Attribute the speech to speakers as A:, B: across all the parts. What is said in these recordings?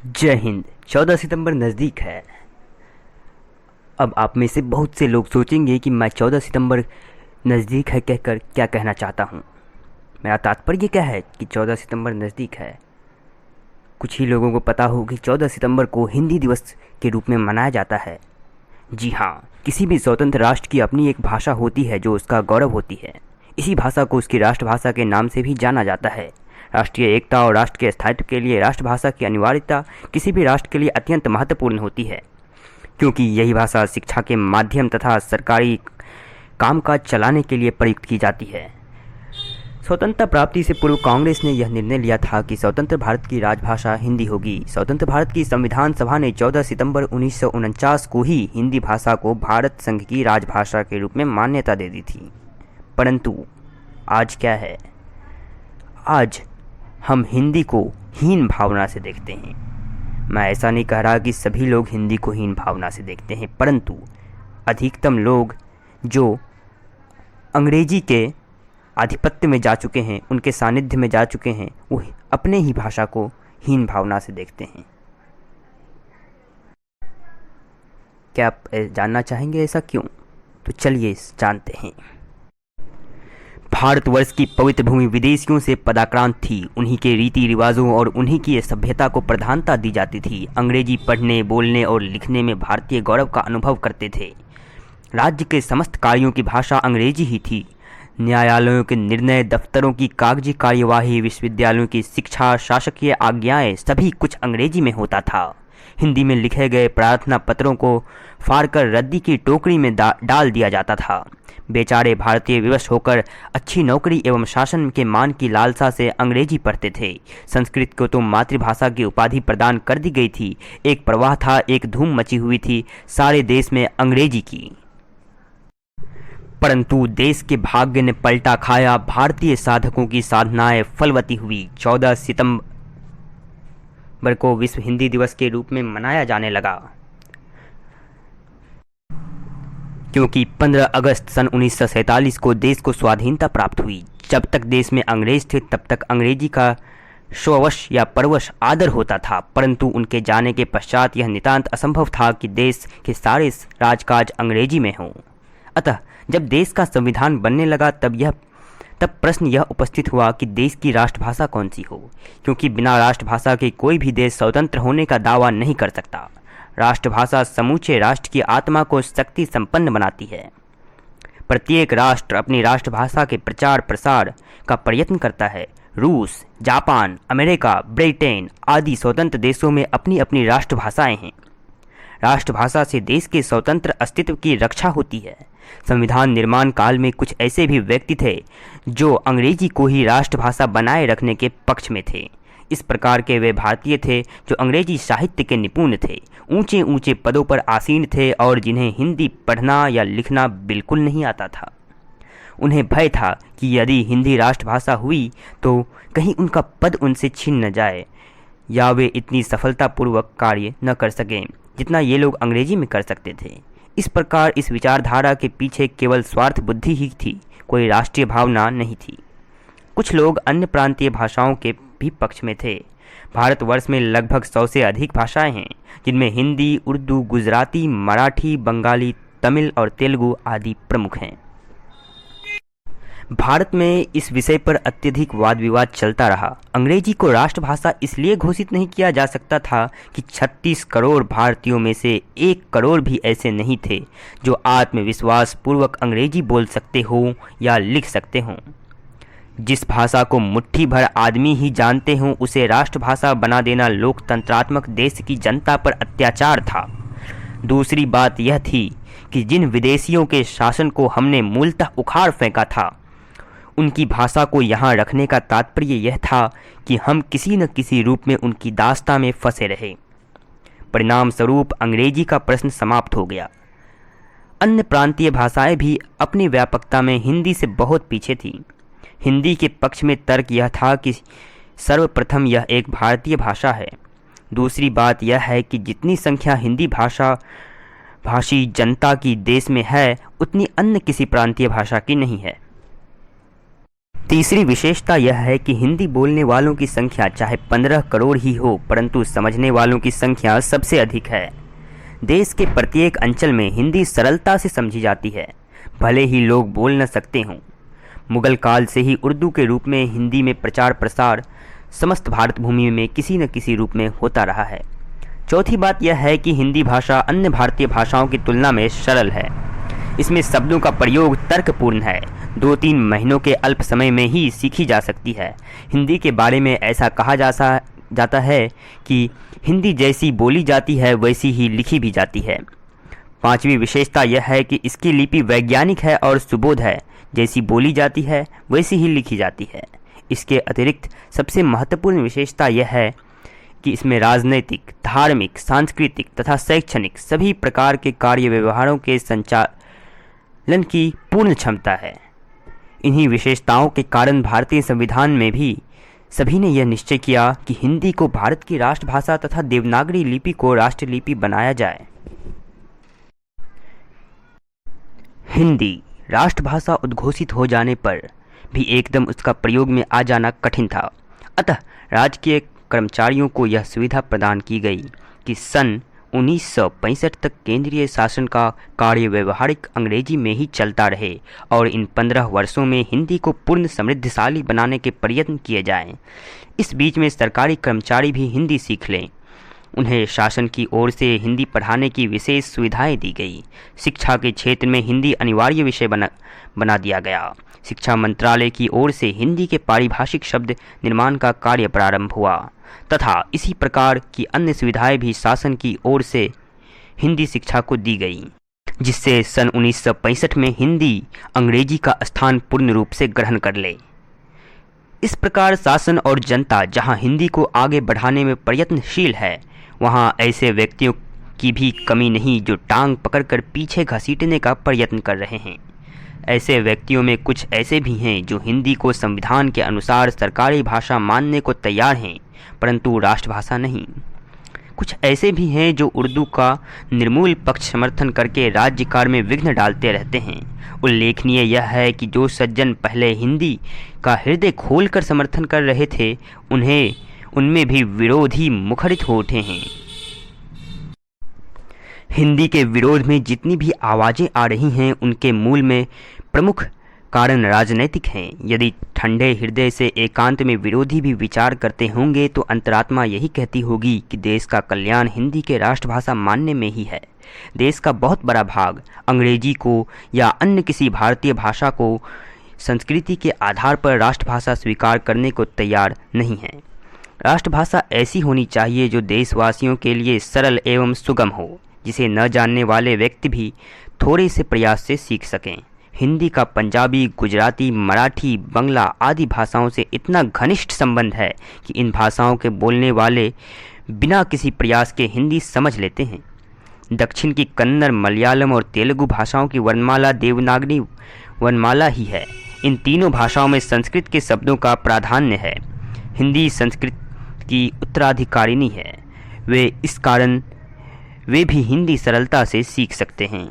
A: जय हिंद। 14 सितंबर नज़दीक है। अब आप में से बहुत से लोग सोचेंगे कि मैं 14 सितंबर नज़दीक है कहकर क्या कहना चाहता हूँ। मेरा तात्पर्य क्या है कि 14 सितंबर नज़दीक है। कुछ ही लोगों को पता हो कि 14 सितंबर को हिंदी दिवस के रूप में मनाया जाता है। जी हाँ, किसी भी स्वतंत्र राष्ट्र की अपनी एक भाषा होती है जो उसका गौरव होती है। इसी भाषा को उसकी राष्ट्रभाषा के नाम से भी जाना जाता है। राष्ट्रीय एकता और राष्ट्र के स्थायित्व के लिए राष्ट्रभाषा की अनिवार्यता किसी भी राष्ट्र के लिए अत्यंत महत्वपूर्ण होती है, क्योंकि यही भाषा शिक्षा के माध्यम तथा सरकारी कामकाज चलाने के लिए प्रयुक्त की जाती है। स्वतंत्रता प्राप्ति से पूर्व कांग्रेस ने यह निर्णय लिया था कि स्वतंत्र भारत की राजभाषा हिंदी होगी। स्वतंत्र भारत की संविधान सभा ने 14 सितंबर 1949 को ही हिंदी भाषा को भारत संघ की राजभाषा के रूप में मान्यता दे दी थी। परंतु आज क्या है? आज हम हिंदी को हीन भावना से देखते हैं। मैं ऐसा नहीं कह रहा कि सभी लोग हिंदी को हीन भावना से देखते हैं, परंतु अधिकतम लोग जो अंग्रेजी के आधिपत्य में जा चुके हैं, उनके सानिध्य में जा चुके हैं, वो अपने ही भाषा को हीन भावना से देखते हैं। क्या आप जानना चाहेंगे ऐसा क्यों? तो चलिए जानते हैं। भारतवर्ष की पवित्र भूमि विदेशियों से पदाक्रांत थी। उन्हीं के रीति रिवाजों और उन्हीं की सभ्यता को प्रधानता दी जाती थी। अंग्रेजी पढ़ने, बोलने और लिखने में भारतीय गौरव का अनुभव करते थे। राज्य के समस्त कार्यों की भाषा अंग्रेजी ही थी। न्यायालयों के निर्णय, दफ्तरों की कागजी कार्यवाही, विश्वविद्यालयों की शिक्षा, शासकीय आज्ञाएं सभी कुछ अंग्रेजी में होता था। हिंदी में लिखे गए प्रार्थना पत्रों को फाड़कर रद्दी की टोकरी में डाल दिया जाता था। बेचारे भारतीय विवश होकर अच्छी नौकरी एवं शासन के मान की लालसा से अंग्रेजी पढ़ते थे। संस्कृत को तो मातृभाषा की उपाधि प्रदान कर दी गई थी। एक प्रवाह था, एक धूम मची हुई थी सारे देश में अंग्रेजी की। परंतु देश के भाग्य ने पलटा खाया। भारतीय साधकों की साधनाएं फलवती हुई। 14 सितंबर को विश्व हिंदी दिवस के रूप में मनाया जाने लगा, क्योंकि 15 अगस्त सन 1947 को देश को स्वाधीनता प्राप्त हुई। जब तक देश में अंग्रेज थे तब तक अंग्रेजी का स्ववश या परवश आदर होता था, परंतु उनके जाने के पश्चात यह नितांत असंभव था कि देश के सारे राजकाज अंग्रेजी में हों। अतः जब देश का संविधान बनने लगा तब प्रश्न यह उपस्थित हुआ कि देश की राष्ट्रभाषा कौन सी हो, क्योंकि बिना राष्ट्रभाषा के कोई भी देश स्वतंत्र होने का दावा नहीं कर सकता। राष्ट्रभाषा समूचे राष्ट्र की आत्मा को शक्ति संपन्न बनाती है। प्रत्येक राष्ट्र अपनी राष्ट्रभाषा के प्रचार प्रसार का प्रयत्न करता है। रूस, जापान, अमेरिका, ब्रिटेन आदि स्वतंत्र देशों में अपनी अपनी राष्ट्रभाषाएं हैं। राष्ट्रभाषा से देश के स्वतंत्र अस्तित्व की रक्षा होती है। संविधान निर्माण काल में कुछ ऐसे भी व्यक्ति थे जो अंग्रेजी को ही राष्ट्रभाषा बनाए रखने के पक्ष में थे। इस प्रकार के वे भारतीय थे जो अंग्रेजी साहित्य के निपुण थे, ऊंचे ऊंचे पदों पर आसीन थे और जिन्हें हिंदी पढ़ना या लिखना बिल्कुल नहीं आता था। उन्हें भय था कि यदि हिंदी राष्ट्रभाषा हुई तो कहीं उनका पद उनसे छीन न जाए या वे इतनी सफलतापूर्वक कार्य न कर सकें जितना ये लोग अंग्रेजी में कर सकते थे। इस प्रकार इस विचारधारा के पीछे केवल स्वार्थ बुद्धि ही थी, कोई राष्ट्रीय भावना नहीं थी। कुछ लोग अन्य प्रांतीय भाषाओं के भी पक्ष में थे। भारतवर्ष में लगभग 100 से अधिक भाषाएं हैं, जिनमें हिंदी, उर्दू, गुजराती, मराठी, बंगाली, तमिल और तेलुगु आदि प्रमुख हैं। भारत में इस विषय पर अत्यधिक वाद विवाद चलता रहा। अंग्रेजी को राष्ट्रभाषा इसलिए घोषित नहीं किया जा सकता था कि 36 करोड़ भारतीयों में से 1 करोड़ भी ऐसे नहीं थे जो आत्मविश्वास पूर्वक अंग्रेजी बोल सकते हों या लिख सकते हों। जिस भाषा को मुट्ठी भर आदमी ही जानते हों उसे राष्ट्रभाषा बना देना लोकतंत्रात्मक देश की जनता पर अत्याचार था। दूसरी बात यह थी कि जिन विदेशियों के शासन को हमने मूलतः उखाड़ फेंका था, उनकी भाषा को यहाँ रखने का तात्पर्य यह था कि हम किसी न किसी रूप में उनकी दास्ता में फंसे रहे। परिणाम स्वरूप अंग्रेजी का प्रश्न समाप्त हो गया। अन्य प्रांतीय भाषाएं भी अपनी व्यापकता में हिंदी से बहुत पीछे थीं। हिंदी के पक्ष में तर्क यह था कि सर्वप्रथम यह एक भारतीय भाषा है। दूसरी बात यह है कि जितनी संख्या हिंदी भाषी जनता की देश में है उतनी अन्य किसी प्रांतीय भाषा की नहीं है। तीसरी विशेषता यह है कि हिंदी बोलने वालों की संख्या चाहे 15 करोड़ ही हो, परंतु समझने वालों की संख्या सबसे अधिक है। देश के प्रत्येक अंचल में हिंदी सरलता से समझी जाती है, भले ही लोग बोल न सकते हों। मुगल काल से ही उर्दू के रूप में हिंदी में प्रचार प्रसार समस्त भारत भूमि में किसी न किसी रूप में होता रहा है। चौथी बात यह है कि हिंदी भाषा अन्य भारतीय भाषाओं की तुलना में सरल है। इसमें शब्दों का प्रयोग तर्कपूर्ण है, 2-3 महीनों के अल्प समय में ही सीखी जा सकती है। हिंदी के बारे में ऐसा कहा जाता है कि हिंदी जैसी बोली जाती है वैसी ही लिखी भी जाती है। पांचवी विशेषता यह है कि इसकी लिपि वैज्ञानिक है और सुबोध है, जैसी बोली जाती है वैसी ही लिखी जाती है। इसके अतिरिक्त सबसे महत्वपूर्ण विशेषता यह है कि इसमें राजनैतिक, धार्मिक, सांस्कृतिक तथा शैक्षणिक सभी प्रकार के कार्य व्यवहारों के संचालन की पूर्ण क्षमता है। इन्हीं विशेषताओं के कारण भारतीय संविधान में भी सभी ने यह निश्चय किया कि हिंदी को भारत की राष्ट्रभाषा तथा देवनागरी लिपि को राष्ट्रलिपि बनाया जाए। हिंदी राष्ट्रभाषा उद्घोषित हो जाने पर भी एकदम उसका प्रयोग में आ जाना कठिन था। अतः राजकीय कर्मचारियों को यह सुविधा प्रदान की गई कि सन 1965 तक केंद्रीय शासन का कार्य व्यवहारिक अंग्रेजी में ही चलता रहे और इन 15 वर्षों में हिंदी को पूर्ण समृद्धशाली बनाने के प्रयत्न किए जाएं। इस बीच में सरकारी कर्मचारी भी हिंदी सीख लें। उन्हें शासन की ओर से हिंदी पढ़ाने की विशेष सुविधाएं दी गई। शिक्षा के क्षेत्र में हिंदी अनिवार्य विषय बना दिया गया। शिक्षा मंत्रालय की ओर से हिंदी के पारिभाषिक शब्द निर्माण का कार्य प्रारंभ हुआ तथा इसी प्रकार की अन्य सुविधाएं भी शासन की ओर से हिंदी शिक्षा को दी गई, जिससे सन 1965 में हिंदी अंग्रेजी का स्थान पूर्ण रूप से ग्रहण कर ले। इस प्रकार शासन और जनता जहां हिंदी को आगे बढ़ाने में प्रयत्नशील है, वहां ऐसे व्यक्तियों की भी कमी नहीं जो टांग पकड़कर पीछे घसीटने का प्रयत्न कर रहे हैं। ऐसे व्यक्तियों में कुछ ऐसे भी हैं जो हिंदी को संविधान के अनुसार सरकारी भाषा मानने को तैयार हैं, परंतु राष्ट्रभाषा नहीं। कुछ ऐसे भी हैं जो उर्दू का निर्मूल पक्ष समर्थन करके राज्य कार्य में विघ्न डालते रहते हैं। उल्लेखनीय यह है कि जो सज्जन पहले हिंदी का हृदय खोलकर समर्थन कर रहे थे, उनमें भी विरोधी मुखरित हो उठे हैं। हिंदी के विरोध में जितनी भी आवाज़ें आ रही हैं, उनके मूल में प्रमुख कारण राजनैतिक हैं। यदि ठंडे हृदय से एकांत में विरोधी भी विचार करते होंगे तो अंतरात्मा यही कहती होगी कि देश का कल्याण हिंदी के राष्ट्रभाषा मानने में ही है। देश का बहुत बड़ा भाग अंग्रेजी को या अन्य किसी भारतीय भाषा को संस्कृति के आधार पर राष्ट्रभाषा स्वीकार करने को तैयार नहीं है। राष्ट्रभाषा ऐसी होनी चाहिए जो देशवासियों के लिए सरल एवं सुगम हो, जिसे न जानने वाले व्यक्ति भी थोड़े से प्रयास से सीख सकें। हिंदी का पंजाबी, गुजराती, मराठी, बंगला आदि भाषाओं से इतना घनिष्ठ संबंध है कि इन भाषाओं के बोलने वाले बिना किसी प्रयास के हिंदी समझ लेते हैं। दक्षिण की कन्नड़, मलयालम और तेलुगु भाषाओं की वर्णमाला देवनागरी वर्णमाला ही है। इन तीनों भाषाओं में संस्कृत के शब्दों का प्राधान्य है। हिंदी संस्कृत की उत्तराधिकारिणी है। इस कारण वे भी हिंदी सरलता से सीख सकते हैं।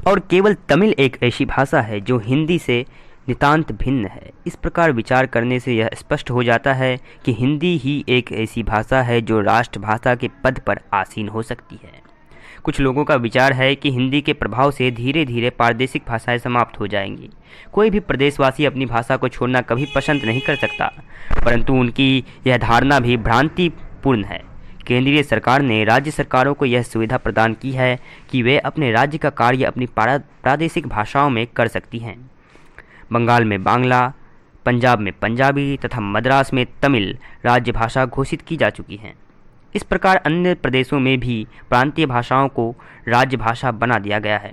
A: और केवल तमिल एक ऐसी भाषा है जो हिंदी से नितांत भिन्न है। इस प्रकार विचार करने से यह स्पष्ट हो जाता है कि हिंदी ही एक ऐसी भाषा है जो राष्ट्रभाषा के पद पर आसीन हो सकती है। कुछ लोगों का विचार है कि हिंदी के प्रभाव से धीरे धीरे प्रादेशिक भाषाएं समाप्त हो जाएंगी। कोई भी प्रदेशवासी अपनी भाषा को छोड़ना कभी पसंद नहीं कर सकता, परंतु उनकी यह धारणा भी भ्रांतिपूर्ण है। केंद्रीय सरकार ने राज्य सरकारों को यह सुविधा प्रदान की है कि वे अपने राज्य का कार्य अपनी प्रादेशिक भाषाओं में कर सकती हैं। बंगाल में बांग्ला, पंजाब में पंजाबी तथा मद्रास में तमिल राज्य भाषा घोषित की जा चुकी हैं। इस प्रकार अन्य प्रदेशों में भी प्रांतीय भाषाओं को राज्य भाषा बना दिया गया है।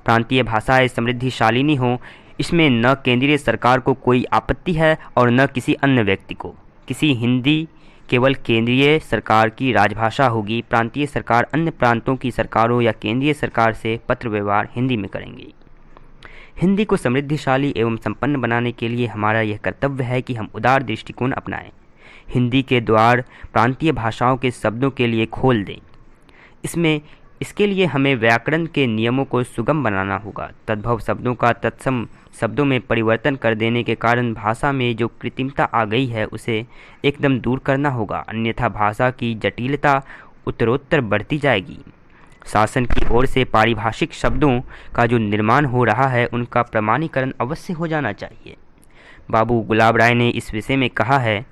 A: प्रांतीय भाषाएं समृद्धिशालिनी हों, इसमें न केंद्रीय सरकार को कोई आपत्ति है और न किसी अन्य व्यक्ति को। हिंदी केवल केंद्रीय सरकार की राजभाषा होगी। प्रांतीय सरकार अन्य प्रांतों की सरकारों या केंद्रीय सरकार से पत्र व्यवहार हिंदी में करेंगी। हिंदी को समृद्धिशाली एवं संपन्न बनाने के लिए हमारा यह कर्तव्य है कि हम उदार दृष्टिकोण अपनाएं। हिंदी के द्वार प्रांतीय भाषाओं के शब्दों के लिए खोल दें। इसके लिए हमें व्याकरण के नियमों को सुगम बनाना होगा। तद्भव शब्दों का तत्सम शब्दों में परिवर्तन कर देने के कारण भाषा में जो कृत्रिमता आ गई है उसे एकदम दूर करना होगा, अन्यथा भाषा की जटिलता उत्तरोत्तर बढ़ती जाएगी। शासन की ओर से पारिभाषिक शब्दों का जो निर्माण हो रहा है उनका प्रमाणीकरण अवश्य हो जाना चाहिए। बाबू गुलाब राय ने इस विषय में कहा है,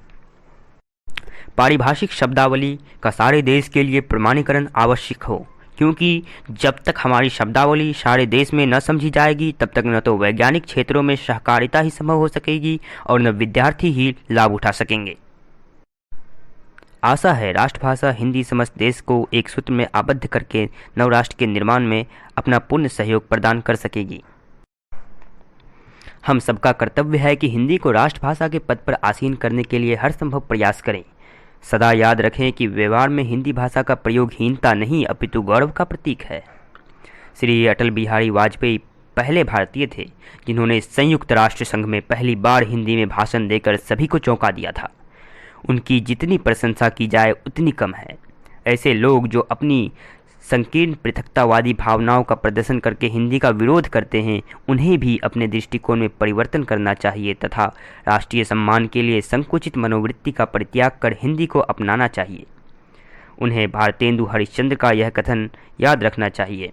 A: पारिभाषिक शब्दावली का सारे देश के लिए प्रमाणीकरण आवश्यक हो, क्योंकि जब तक हमारी शब्दावली सारे देश में न समझी जाएगी तब तक न तो वैज्ञानिक क्षेत्रों में सहकारिता ही संभव हो सकेगी और न विद्यार्थी ही लाभ उठा सकेंगे। आशा है राष्ट्रभाषा हिंदी समस्त देश को एक सूत्र में आबद्ध करके नवराष्ट्र के निर्माण में अपना पूर्ण सहयोग प्रदान कर सकेगी। हम सबका कर्तव्य है कि हिंदी को राष्ट्रभाषा के पद पर आसीन करने के लिए हर संभव प्रयास करें। सदा याद रखें कि व्यवहार में हिंदी भाषा का प्रयोग हीनता नहीं अपितु गौरव का प्रतीक है। श्री अटल बिहारी वाजपेयी पहले भारतीय थे जिन्होंने संयुक्त राष्ट्र संघ में पहली बार हिंदी में भाषण देकर सभी को चौंका दिया था। उनकी जितनी प्रशंसा की जाए उतनी कम है। ऐसे लोग जो अपनी संकीर्ण पृथकतावादी भावनाओं का प्रदर्शन करके हिंदी का विरोध करते हैं, उन्हें भी अपने दृष्टिकोण में परिवर्तन करना चाहिए तथा राष्ट्रीय सम्मान के लिए संकुचित मनोवृत्ति का परित्याग कर हिंदी को अपनाना चाहिए। उन्हें भारतेंदु हरिश्चंद्र का यह कथन याद रखना चाहिए,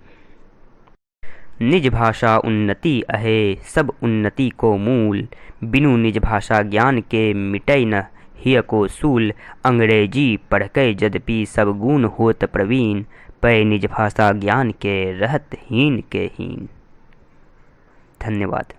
A: निज भाषा उन्नति अहे सब उन्नति को मूल, बिनु निज भाषा ज्ञान के मिटै न हिय को सूल, अंग्रेजी पढ़कै यद्यपि सब गुण होत प्रवीण, पै निज भाषा ज्ञान के रहत हीन के हीन। धन्यवाद।